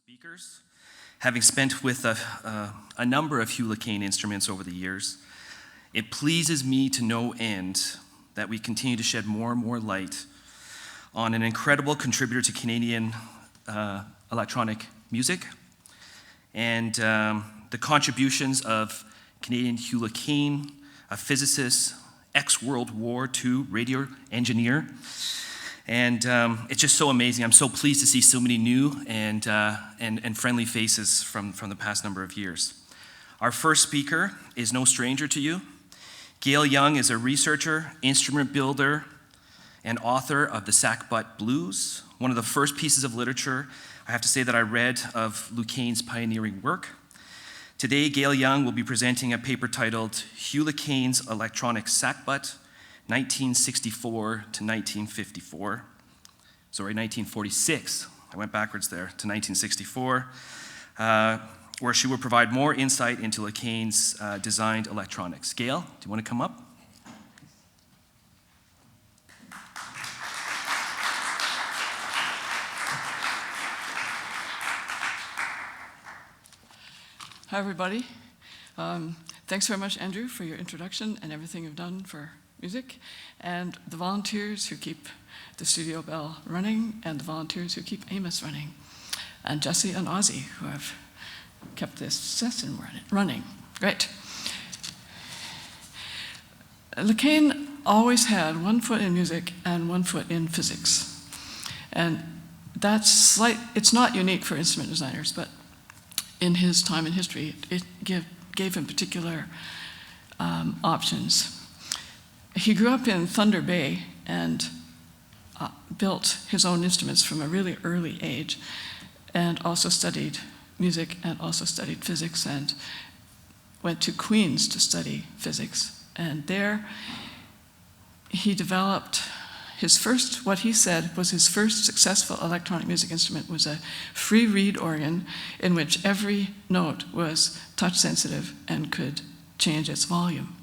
speakers. Having spent with a number of Hugh Caine instruments over the years, it pleases me to no end that we continue to shed more and more light on an incredible contributor to Canadian electronic music and the contributions of Canadian Hugh Caine, a physicist, ex-World War II radio engineer. And it's just so amazing. I'm so pleased to see so many new and friendly faces from the past number of years. Our first speaker is no stranger to you. Gayle Young is a researcher, instrument builder, and author of the Sackbut Blues, one of the first pieces of literature I have to say that I read of Hugh Caine's pioneering work. Today, Gayle Young will be presenting a paper titled Hugh Caine's Electronic Sackbut, 1964 to 1954. Sorry, 1946. I went backwards there to 1964, where she will provide more insight into Hugh Caine's designed electronics. Gayle, do you want to come up? Hi, everybody. Thanks very much, Andrew, for your introduction and everything you've done for music, and the volunteers who keep the studio bell running, and the volunteers who keep AMIS running, and Jesse and Ozzy, who have kept this session running. Great. Caine always had one foot in music and one foot in physics. And it's not unique for instrument designers, but in his time in history, it gave him particular options. He grew up in Thunder Bay and built his own instruments from a really early age, and also studied music and also studied physics, and went to Queen's to study physics. And there he developed what he said was his first successful electronic music instrument was a free reed organ in which every note was touch sensitive and could change its volume.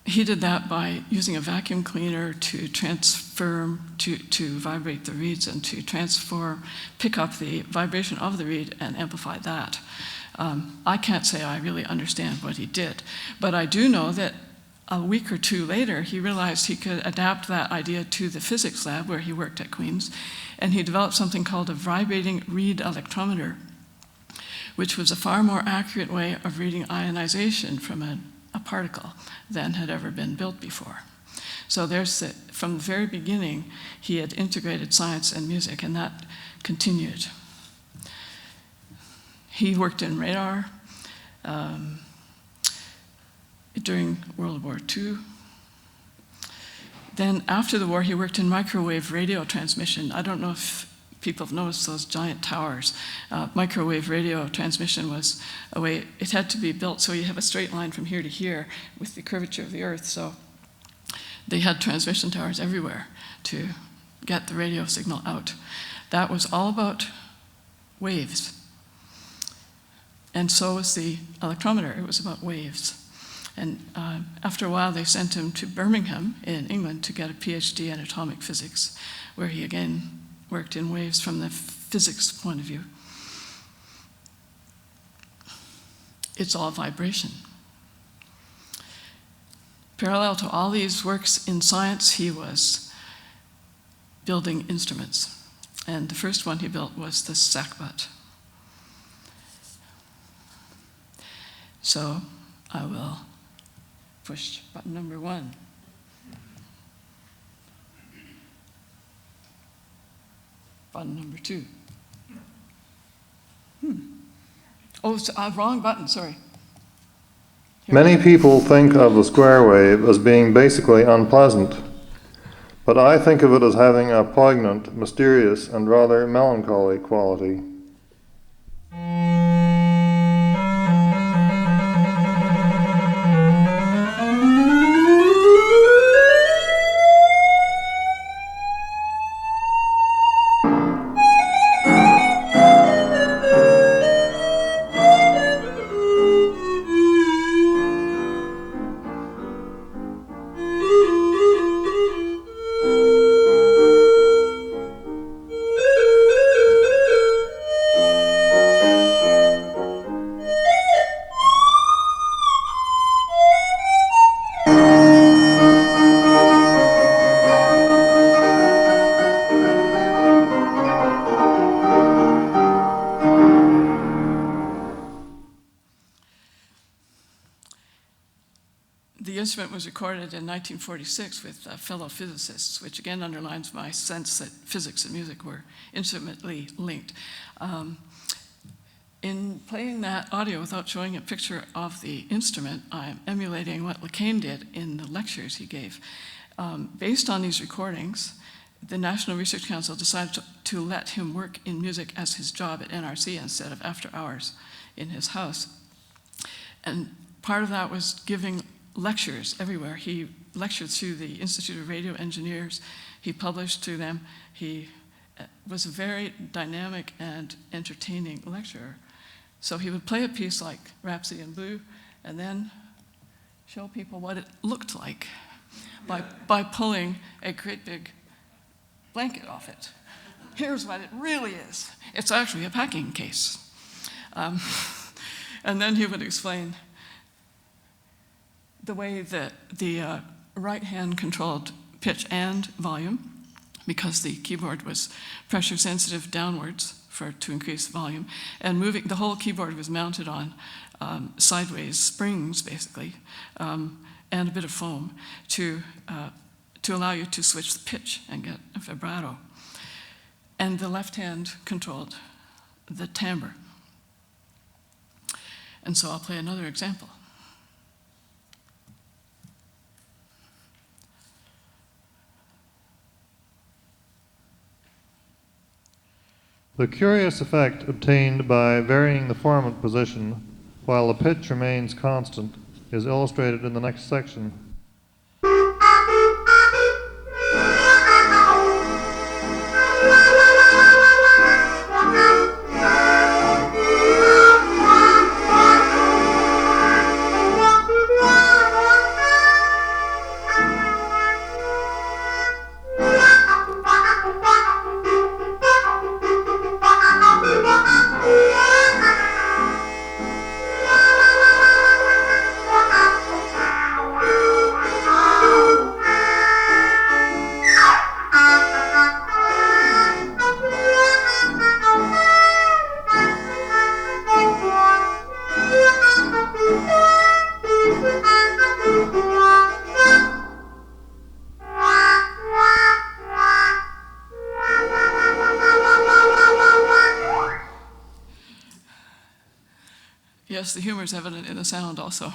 He did that by using a vacuum cleaner to to vibrate the reeds and to pick up the vibration of the reed and amplify that. I can't say I really understand what he did, but I do know that a week or two later, he realized he could adapt that idea to the physics lab where he worked at Queen's, and he developed something called a vibrating reed electrometer, which was a far more accurate way of reading ionization from a particle than had ever been built before. So from the very beginning, he had integrated science and music, and that continued. He worked in radar during World War II. Then after the war, he worked in microwave radio transmission. I don't know if people have noticed those giant towers. Microwave radio transmission was a way, it had to be built so you have a straight line from here to here with the curvature of the earth. So they had transmission towers everywhere to get the radio signal out. That was all about waves. And so was the electrometer. It was about waves. And after a while, they sent him to Birmingham in England to get a PhD in atomic physics, where he again worked in waves from the physics point of view. It's all vibration. Parallel to all these works in science, he was building instruments. And the first one he built was the Sackbut. So I will push button number 1. Button number 2. Oh, wrong button, sorry. Many people think of the square wave as being basically unpleasant, but I think of it as having a poignant, mysterious, and rather melancholy quality. The instrument was recorded in 1946 with fellow physicists, which again underlines my sense that physics and music were intimately linked. In playing that audio without showing a picture of the instrument, I'm emulating what Caine did in the lectures he gave. Based on these recordings, the National Research Council decided to let him work in music as his job at NRC instead of after hours in his house. And part of that was giving lectures everywhere. He lectured through the Institute of Radio Engineers. He published to them. He was a very dynamic and entertaining lecturer. So he would play a piece like Rhapsody in Blue and then show people what it looked like by pulling a great big blanket off it. Here's what it really is. It's actually a packing case. And then he would explain the way that the right hand controlled pitch and volume, because the keyboard was pressure sensitive downwards to increase volume, and moving, the whole keyboard was mounted on sideways springs, basically, and a bit of foam to allow you to switch the pitch and get a vibrato. And the left hand controlled the timbre. And so I'll play another example. The curious effect obtained by varying the formant position while the pitch remains constant is illustrated in the next section. Yes, the humor is evident in the sound also.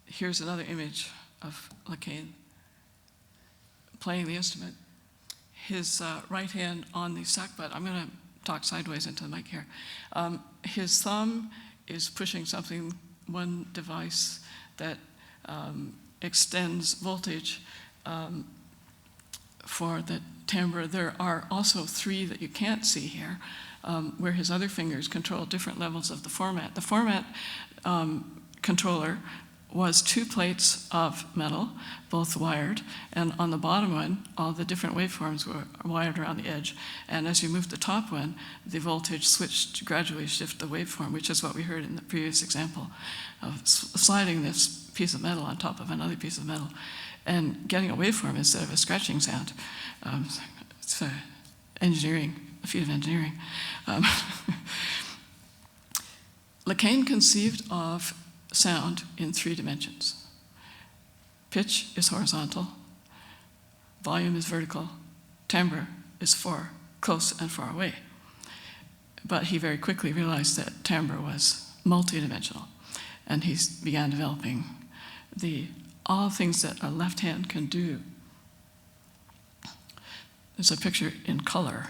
Here's another image of Caine playing the instrument. His right hand on the sackbut, I'm going to talk sideways into the mic here. His thumb is pushing something, one device that extends voltage for the timbre. There are also three that you can't see here, where his other fingers control different levels of the format. The format controller was two plates of metal, both wired, and on the bottom one, all the different waveforms were wired around the edge. And as you moved the top one, the voltage switched to gradually shift the waveform, which is what we heard in the previous example of sliding this piece of metal on top of another piece of metal and getting a waveform instead of a scratching sound. It's engineering, a feat of engineering. Caine conceived of sound in three dimensions. Pitch is horizontal, volume is vertical, timbre is close and far away. But he very quickly realized that timbre was multidimensional, and he began developing all things that a left hand can do. There's a picture in color.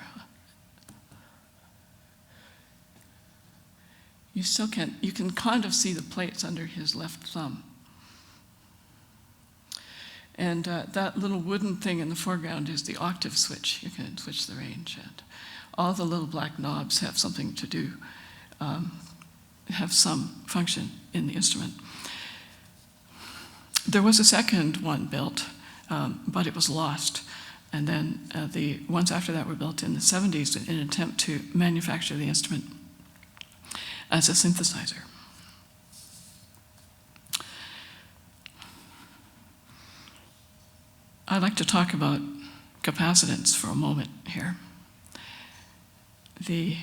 You can kind of see the plates under his left thumb. And that little wooden thing in the foreground is the octave switch. You can switch the range. And all the little black knobs have something to do, have some function in the instrument. There was a second one built, but it was lost. And then the ones after that were built in the 70s in an attempt to manufacture the instrument as a synthesizer. I'd like to talk about capacitance for a moment here. The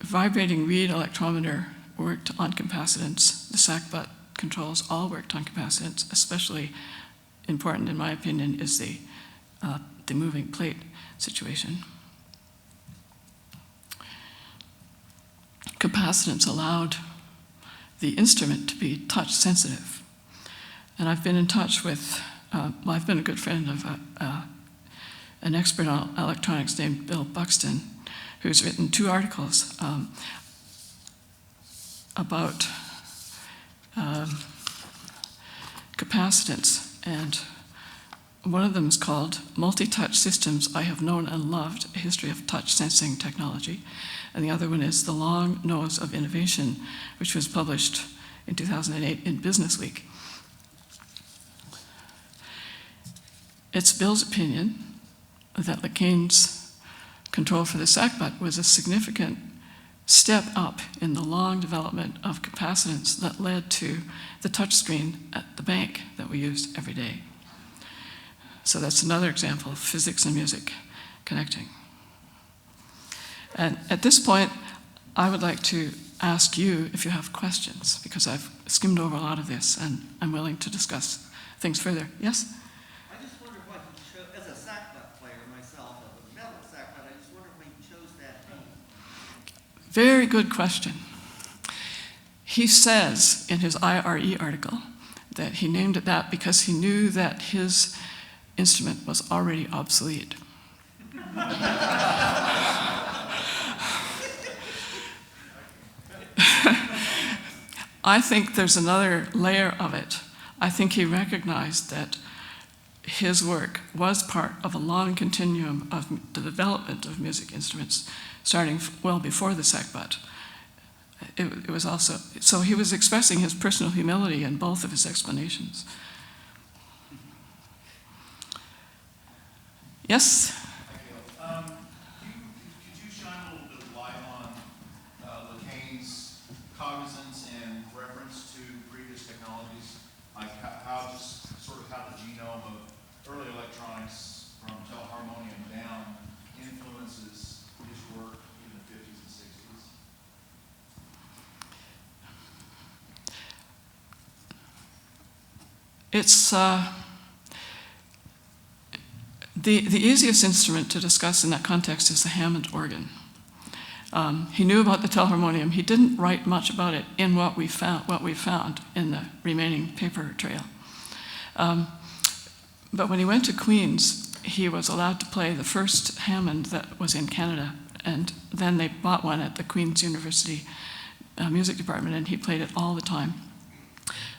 vibrating reed electrometer worked on capacitance. The Sackbut controls all worked on capacitance. Especially important, in my opinion, is the moving plate situation. Capacitance allowed the instrument to be touch sensitive. And I've been in touch with, I've been a good friend of an expert on electronics named Bill Buxton, who's written 2 articles about capacitance. And one of them is called Multi-Touch Systems I Have Known and Loved, A History of Touch Sensing Technology. And the other one is The Long Nose of Innovation, which was published in 2008 in Business Week. It's Bill's opinion that Caine's control for the Sackbut was a significant step up in the long development of capacitance that led to the touch screen at the bank that we used every day. So that's another example of physics and music connecting. And at this point, I would like to ask you if you have questions, because I've skimmed over a lot of this and I'm willing to discuss things further. Yes? I just wonder why he chose, as a Sackbut player myself, a metal Sackbut, I just wonder why he chose that name. Very good question. He says in his IRE article that he named it that because he knew that his instrument was already obsolete. I think there's another layer of it. I think he recognized that his work was part of a long continuum of the development of music instruments, starting well before the Sackbut. It was also, so he was expressing his personal humility in both of his explanations. Yes? Could you shine a little bit of light on Caine's cognizance and reference to previous technologies, like how just sort of how the genome of early electronics from telharmonium down influences his work in the 50s and 60s? It's the easiest instrument to discuss in that context is the Hammond organ. He knew about the telharmonium. He didn't write much about it in what we found in the remaining paper trail. But when he went to Queen's, he was allowed to play the first Hammond that was in Canada, and then they bought one at the Queen's University music department, and he played it all the time.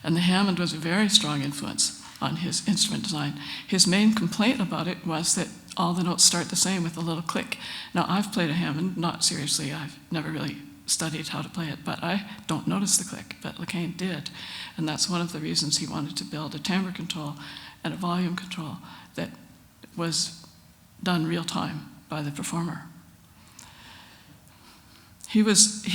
And the Hammond was a very strong influence on his instrument design. His main complaint about it was that all the notes start the same with a little click. Now, I've played a Hammond, not seriously, I've never really studied how to play it, but I don't notice the click, but Caine did. And that's one of the reasons he wanted to build a timbre control and a volume control that was done real time by the performer. He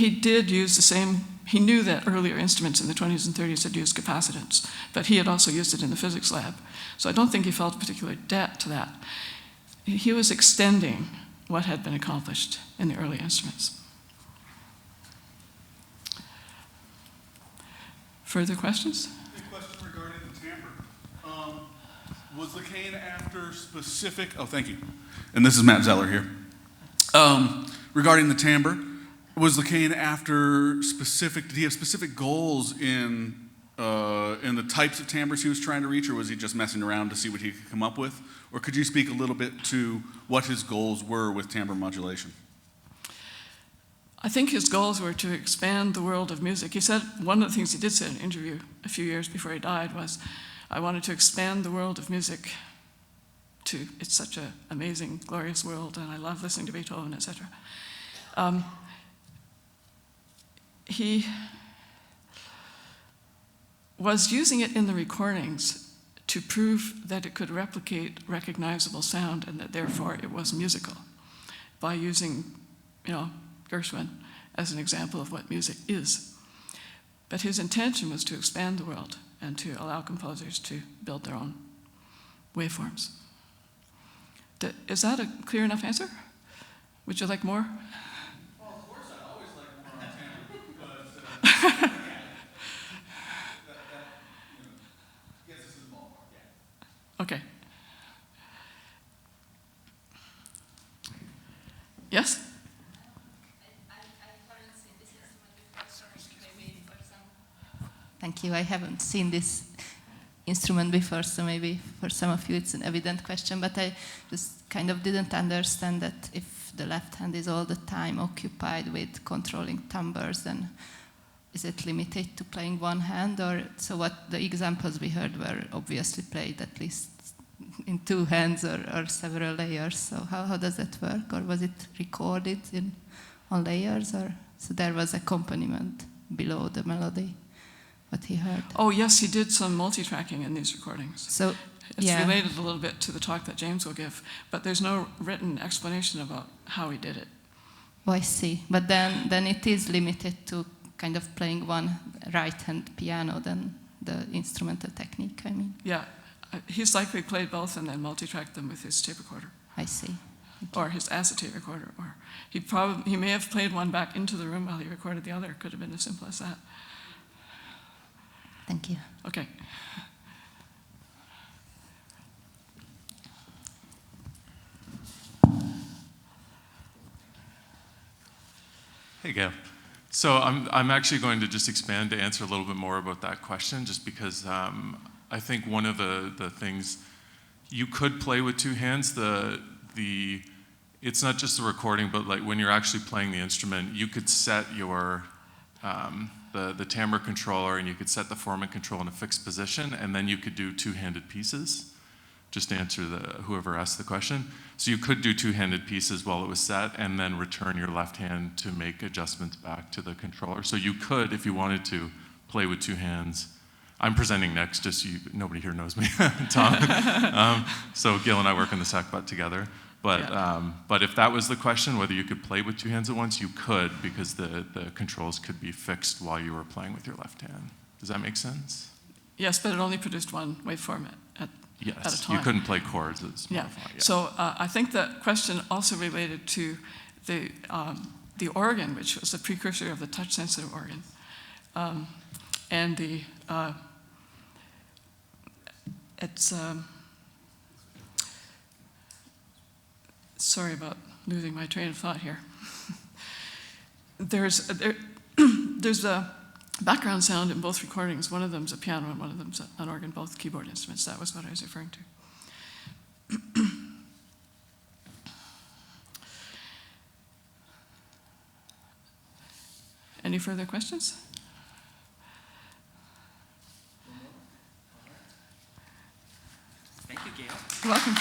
did use the same, he knew that earlier instruments in the 20s and 30s had used capacitance, but he had also used it in the physics lab. So I don't think he felt a particular debt to that. He was extending what had been accomplished in the early instruments. Further questions? A question regarding the timbre. Was Caine after specific, oh, thank you. And this is Matt Zeller here. Regarding the timbre, was Caine after specific, did he have specific goals in the types of timbres he was trying to reach, or was he just messing around to see what he could come up with? Or could you speak a little bit to what his goals were with timbre modulation? I think his goals were to expand the world of music. He said, one of the things he did say in an interview a few years before he died was, I wanted to expand the world of music to, it's such an amazing, glorious world, and I love listening to Beethoven, etc. He was using it in the recordings to prove that it could replicate recognizable sound and that therefore it was musical by using, Gershwin as an example of what music is. But his intention was to expand the world and to allow composers to build their own waveforms. Is that a clear enough answer? Would you like more? Well, of course, I always like more on timbre, Yes? Thank you. I haven't seen this instrument before, so maybe for some of you it's an evident question, but I just kind of didn't understand that if the left hand is all the time occupied with controlling timbres, then is it limited to playing one hand? Or so what the examples we heard were obviously played at least in two hands or several layers. So how does that work? Or was it recorded on layers? Or so there was accompaniment below the melody, what he heard. Oh, yes, he did some multi-tracking in these recordings. So It's yeah. related a little bit to the talk that James will give, but there's no written explanation about how he did it. Oh, I see. But then it is limited to kind of playing one right-hand piano than the instrumental technique, I mean. Yeah, he's likely played both and then multi-tracked them with his tape recorder. I see. Or his acetate recorder. Or he may have played one back into the room while he recorded the other. It could have been as simple as that. Thank you. Okay. Hey, Gayle. So I'm actually going to just expand to answer a little bit more about that question, just because I think one of the things you could play with two hands. It's not just the recording, but like when you're actually playing the instrument, you could set your the timbre controller and you could set the formant control in a fixed position, and then you could do two-handed pieces. Just to answer whoever asked the question. So you could do two-handed pieces while it was set and then return your left hand to make adjustments back to the controller. So you could, if you wanted to, play with two hands. I'm presenting next, just so nobody here knows me, Tom. So Gayle and I work on the Sackbut together. But if that was the question, whether you could play with two hands at once, you could, because the controls could be fixed while you were playing with your left hand. Does that make sense? Yes, but it only produced one waveform at a time. You couldn't play chords. Yeah. So I think the question also related to the organ, which was the precursor of the touch-sensitive organ, and the sorry about losing my train of thought here. There's a background sound in both recordings. One of them's a piano and one of them's an organ, both keyboard instruments. That was what I was referring to. Any further questions? Thank you, Gayle. You're welcome.